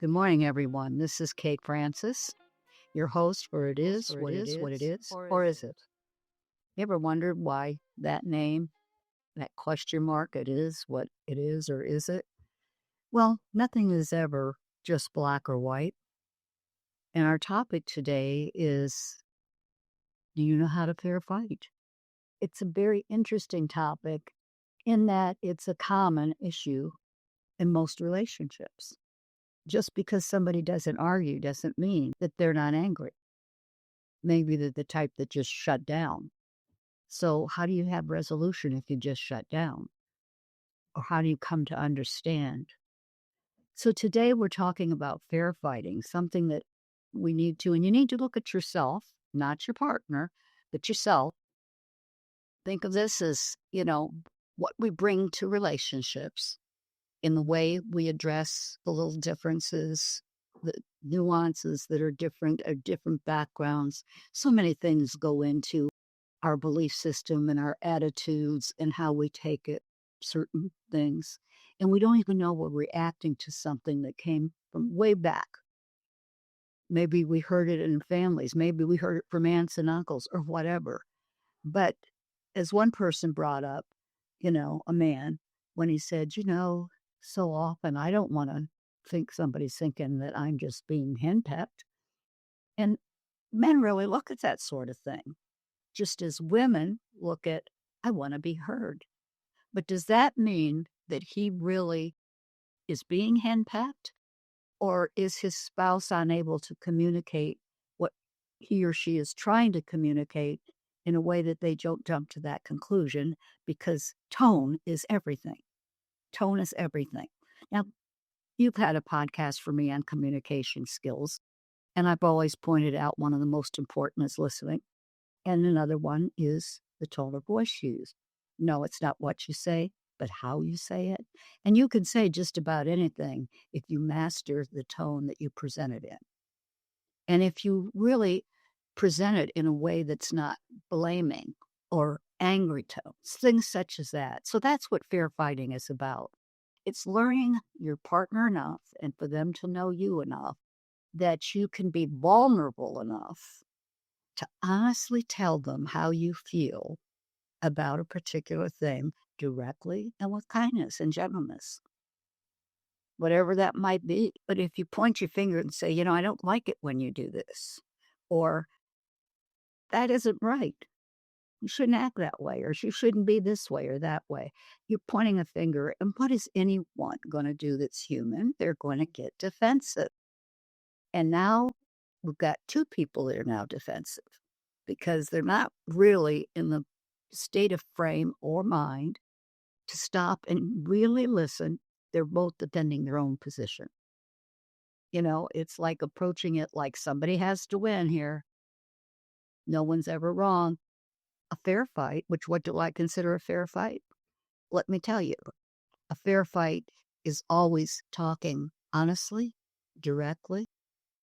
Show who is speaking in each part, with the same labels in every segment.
Speaker 1: Good morning, everyone. This is Kate Francis, your host for It Is What It Is, or Is It? You ever wondered why that name, that question mark, it is what it is, or is it? Well, nothing is ever just black or white. And our topic today is, do you know how to fair fight? It's a very interesting topic in that it's a common issue in most relationships. Just because somebody doesn't argue doesn't mean that they're not angry. Maybe they're the type that just shut down. So how do you have resolution if you just shut down? Or how do you come to understand? So today we're talking about fair fighting, something that we need to, and you need to look at yourself, not your partner, but yourself. Think of this as, what we bring to relationships in the way we address the little differences, the nuances that are different backgrounds. So many things go into our belief system and our attitudes and how we take it, certain things. And we don't even know we're reacting to something that came from way back. Maybe we heard it in families. Maybe we heard it from aunts and uncles or whatever. But as one person brought up, a man, when he said, so often I don't want to think somebody's thinking that I'm just being henpecked. And men really look at that sort of thing, just as women look at, I want to be heard. But does that mean that he really is being henpecked? Or is his spouse unable to communicate what he or she is trying to communicate in a way that they don't jump to that conclusion? Because tone is everything. Tone is everything. Now, you've had a podcast for me on communication skills, and I've always pointed out one of the most important is listening. And another one is the tone of voice used. No, it's not what you say, but how you say it. And you can say just about anything if you master the tone that you present it in. And if you really present it in a way that's not blaming or angry tones, things such as that. So that's what fair fighting is about. It's learning your partner enough and for them to know you enough that you can be vulnerable enough to honestly tell them how you feel about a particular thing directly and with kindness and gentleness, whatever that might be. But if you point your finger and say, I don't like it when you do this, or that isn't right, you shouldn't act that way, or you shouldn't be this way or that way. You're pointing a finger, and what is anyone going to do that's human? They're going to get defensive. And now we've got two people that are now defensive because they're not really in the state of frame or mind to stop and really listen. They're both defending their own position. It's like approaching it like somebody has to win here. No one's ever wrong. A fair fight, which what do I consider a fair fight? Let me tell you, a fair fight is always talking honestly, directly,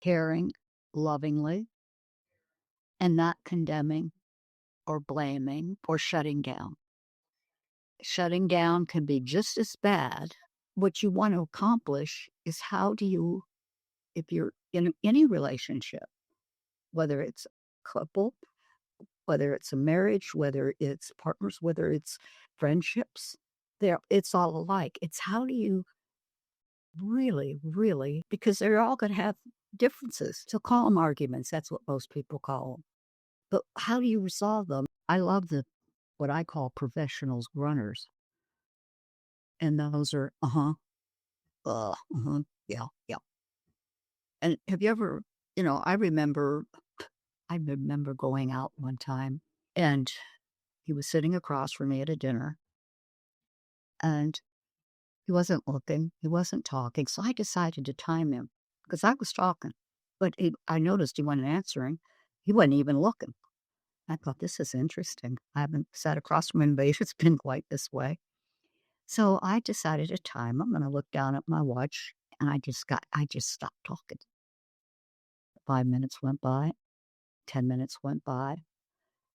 Speaker 1: caring, lovingly, and not condemning or blaming or shutting down. Shutting down can be just as bad. What you want to accomplish is how do you, if you're in any relationship, whether it's a couple, whether it's a marriage, whether it's partners, whether it's friendships, it's all alike. It's how do you really, really, because they're all going to have differences. So call them arguments. That's what most people call them. But how do you resolve them? I love what I call professionals grunters. And those are, yeah, yeah. And have you ever, I remember going out one time and he was sitting across from me at a dinner and he wasn't looking, he wasn't talking. So I decided to time him because I was talking, but I noticed he wasn't answering. He wasn't even looking. I thought, this is interesting. I haven't sat across from anybody who's been quite this way. So I decided to time him and I looked down at my watch and I just stopped talking. 5 minutes went by, 10 minutes went by.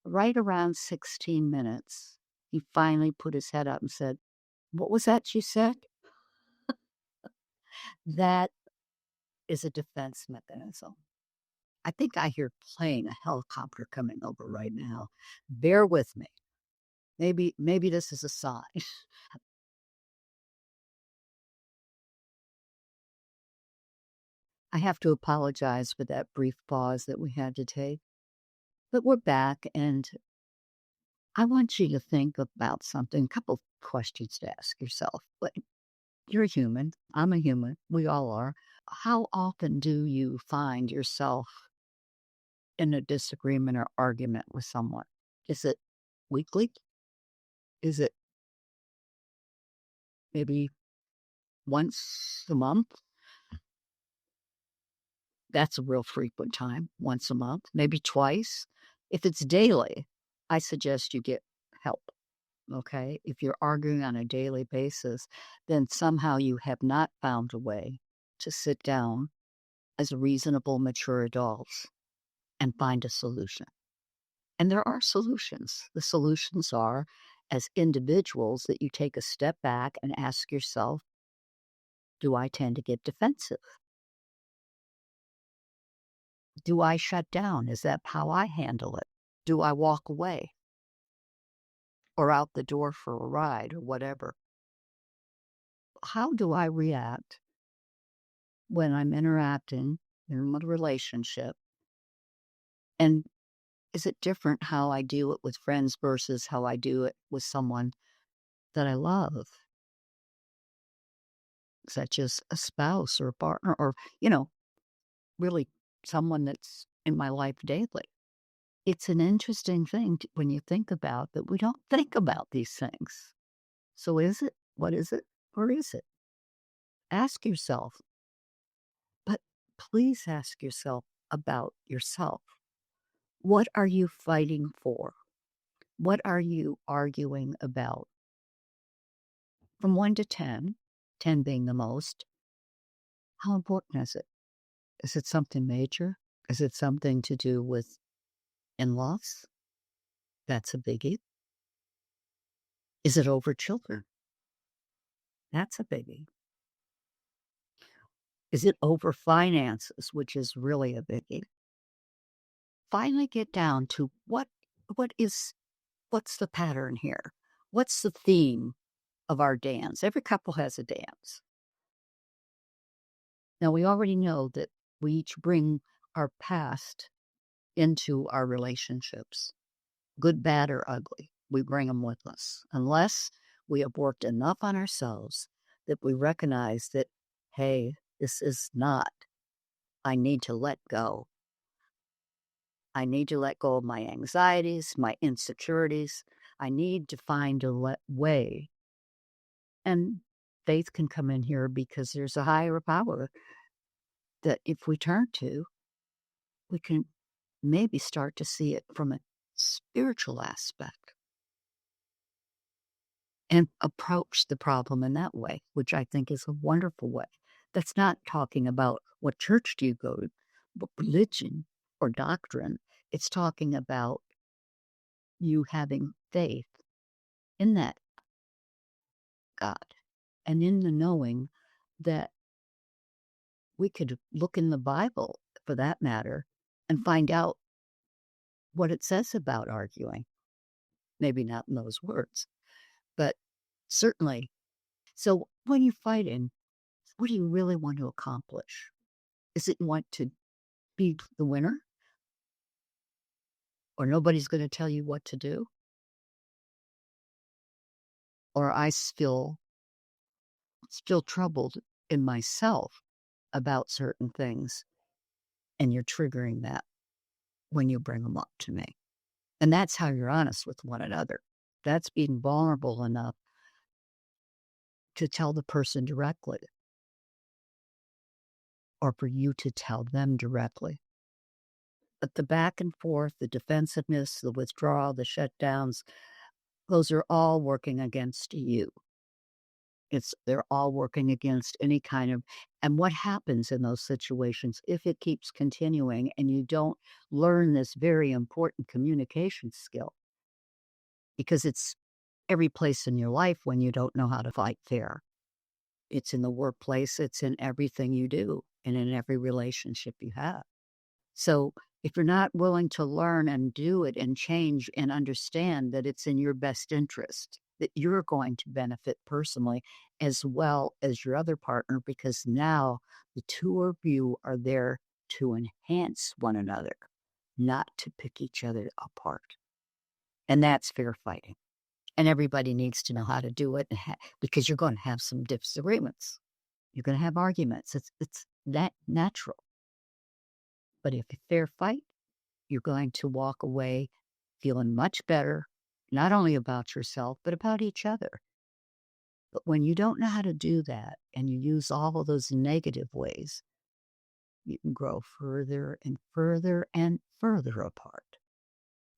Speaker 1: Right around 16 minutes, he finally put his head up and said, "What was that you said?" That is a defense mechanism. I think I hear plane, a helicopter coming over right now. Bear with me. Maybe this is a sign. I have to apologize for that brief pause that we had to take, but we're back, and I want you to think about something, a couple questions to ask yourself. But you're a human, I'm a human, we all are. How often do you find yourself in a disagreement or argument with someone? Is it weekly? Is it maybe once a month? That's a real frequent time, once a month, maybe twice. If it's daily, I suggest you get help. Okay. If you're arguing on a daily basis, then somehow you have not found a way to sit down as reasonable, mature adults and find a solution. And there are solutions. The solutions are, as individuals, that you take a step back and ask yourself, do I tend to get defensive? Do I shut down? Is that how I handle it? Do I walk away or out the door for a ride or whatever? How do I react when I'm interacting in a relationship? And is it different how I do it with friends versus how I do it with someone that I love, such as a spouse or a partner or, really someone that's in my life daily? It's an interesting thing when you think about that we don't think about these things. So is it? What is it? Or is it? Ask yourself, but please ask yourself about yourself. What are you fighting for? What are you arguing about? From 1 to 10, 10 being the most, how important is it? Is it something major? Is it something to do with in laws? That's a biggie. Is it over children? That's a biggie. Is it over finances, which is really a biggie? Finally get down to what's the pattern here? What's the theme of our dance? Every couple has a dance. Now we already know that we each bring our past into our relationships, good, bad, or ugly. We bring them with us, unless we have worked enough on ourselves that we recognize that, hey, this is not, I need to let go. I need to let go of my anxieties, my insecurities. I need to find a way. And faith can come in here because there's a higher power that if we turn to, we can maybe start to see it from a spiritual aspect and approach the problem in that way, which I think is a wonderful way. That's not talking about what church do you go to, what religion or doctrine. It's talking about you having faith in that God and in the knowing that we could look in the Bible, for that matter, and find out what it says about arguing. Maybe not in those words, but certainly. So when you're fighting, what do you really want to accomplish? Is it want to be the winner? Or nobody's going to tell you what to do? Or I still troubled in myself about certain things, and you're triggering that when you bring them up to me. And that's how you're honest with one another. That's being vulnerable enough to tell the person directly, or for you to tell them directly. But the back and forth, the defensiveness, the withdrawal, the shutdowns, those are all working against you. They're all working against any kind of, and what happens in those situations if it keeps continuing and you don't learn this very important communication skill, because it's every place in your life when you don't know how to fight fair. It's in the workplace, it's in everything you do. and in every relationship you have. So if you're not willing to learn and do it and change and understand that it's in your best interest, that you're going to benefit personally as well as your other partner, because now the two of you are there to enhance one another, not to pick each other apart. And that's fair fighting. And everybody needs to know how to do it because you're going to have some disagreements. You're going to have arguments. It's that natural. But if you fair fight, you're going to walk away feeling much better, not only about yourself, but about each other. But when you don't know how to do that and you use all of those negative ways, you can grow further and further and further apart.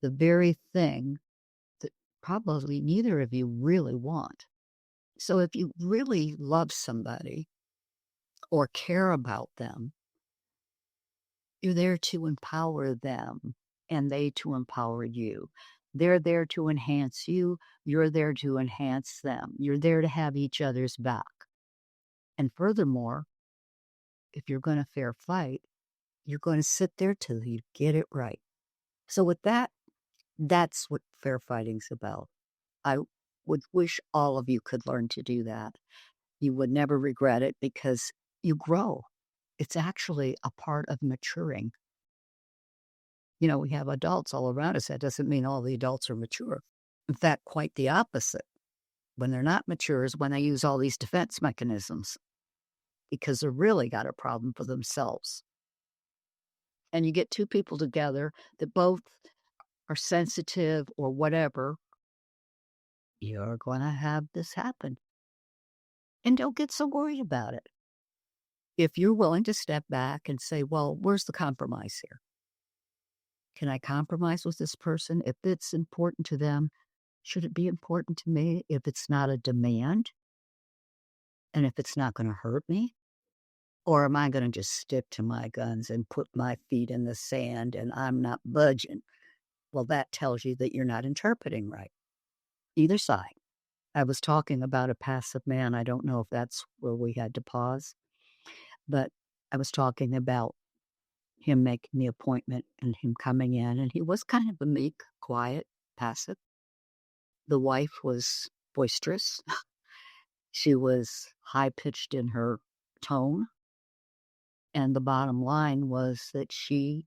Speaker 1: The very thing that probably neither of you really want. So if you really love somebody or care about them, you're there to empower them and they to empower you. They're there to enhance you. You're there to enhance them. You're there to have each other's back. And furthermore, if you're going to fair fight, you're going to sit there till you get it right. So with that, that's what fair fighting's about. I would wish all of you could learn to do that. You would never regret it because you grow. It's actually a part of maturing. You know, we have adults all around us. That doesn't mean all the adults are mature. In fact, quite the opposite. When they're not mature is when they use all these defense mechanisms because they've really got a problem for themselves. And you get two people together that both are sensitive or whatever, you're going to have this happen. And don't get so worried about it. If you're willing to step back and say, well, where's the compromise here? Can I compromise with this person? If it's important to them, should it be important to me if it's not a demand? And if it's not going to hurt me? Or am I going to just stick to my guns and put my feet in the sand and I'm not budging? Well, that tells you that you're not interpreting right. Either side. I was talking about a passive man. I don't know if that's where we had to pause, but I was talking about him making the appointment and him coming in, and he was kind of a meek, quiet, passive. The wife was boisterous. She was high-pitched in her tone, and the bottom line was that he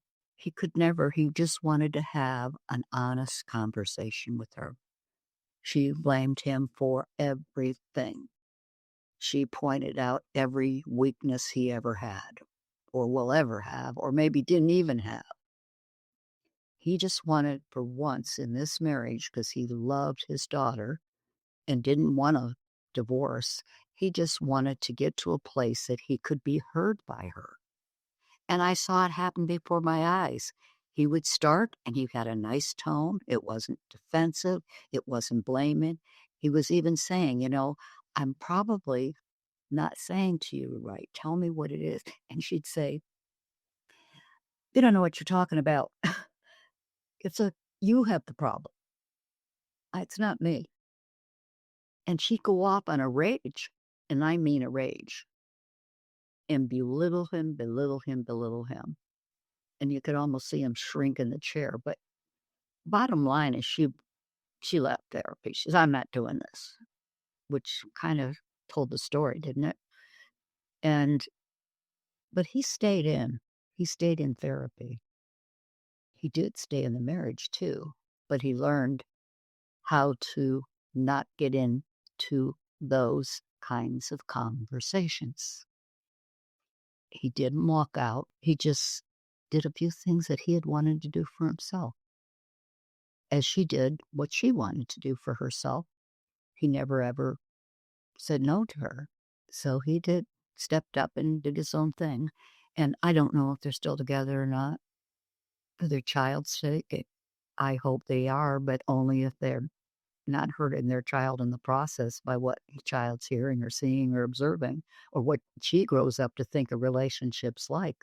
Speaker 1: just wanted to have an honest conversation with her. She blamed him for everything. She pointed out every weakness he ever had, or will ever have, or maybe didn't even have. He just wanted, for once in this marriage, because he loved his daughter and didn't want a divorce, he just wanted to get to a place that he could be heard by her. And I saw it happen before my eyes. He would start and he had a nice tone. It wasn't defensive. It wasn't blaming. He was even saying, I'm probably not saying to you right. Tell me what it is. And she'd say, you don't know what you're talking about. You have the problem. It's not me. And she'd go off on a rage, and I mean a rage, and belittle him, belittle him, belittle him. And you could almost see him shrink in the chair. But bottom line is she left therapy. She says, I'm not doing this, which kind of told the story, didn't it? But he stayed in. He stayed in therapy. He did stay in the marriage too, but he learned how to not get into those kinds of conversations. He didn't walk out. He just did a few things that he had wanted to do for himself. As she did what she wanted to do for herself, he never ever said no to her. So he stepped up and did his own thing. And I don't know if they're still together or not. For their child's sake, I hope they are, but only if they're not hurting their child in the process by what the child's hearing or seeing or observing, or what she grows up to think a relationship's like.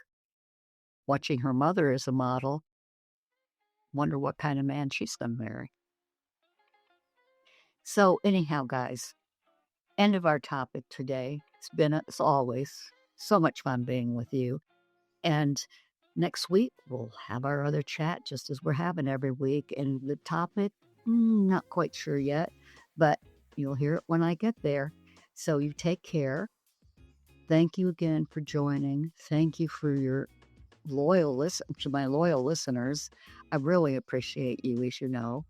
Speaker 1: Watching her mother as a model, wonder what kind of man she's going to marry. So anyhow, guys, end of our topic today. It's been, as always, so much fun being with you. And next week, we'll have our other chat just as we're having every week. And the topic, not quite sure yet, but you'll hear it when I get there. So you take care. Thank you again for joining. Thank you for your to my loyal listeners. I really appreciate you, as you know.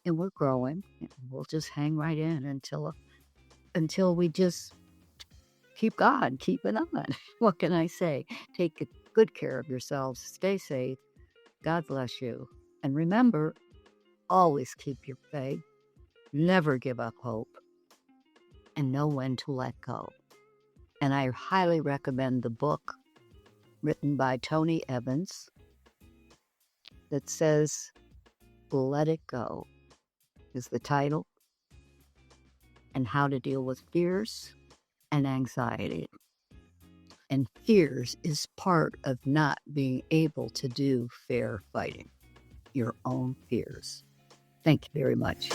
Speaker 1: And we're growing. We'll just hang right in until we just keep keeping on. What can I say? Take good care of yourselves. Stay safe. God bless you. And remember, always keep your faith. Never give up hope. And know when to let go. And I highly recommend the book written by Tony Evans that says, Let It Go is the title, and how to deal with fears and anxiety. And fears is part of not being able to do fair fighting, your own fears. Thank you very much.